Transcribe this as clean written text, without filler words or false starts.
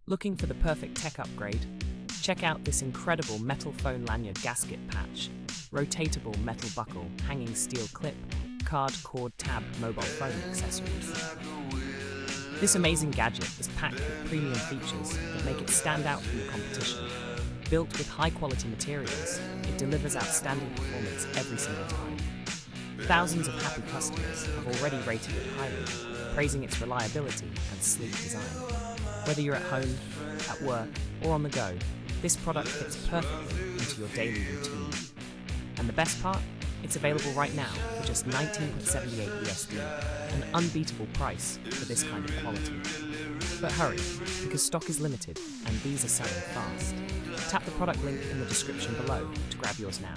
Looking for the perfect tech upgrade? Check out this incredible metal phone lanyard gasket patch, rotatable metal buckle, hanging steel clip, card cord tab mobile phone accessories. This amazing gadget is packed with premium features that make it stand out from the competition. Built with high-quality materials, it delivers outstanding performance every single time. Thousands of happy customers have already rated it highly, praising its reliability and sleek design. Whether you're at home, at work, or on the go, this product fits perfectly into your daily routine. And the best part? It's available right now for just $19.78 USD, an unbeatable price for this kind of quality. But hurry, because stock is limited and these are selling fast. Tap the product link in the description below to grab yours now.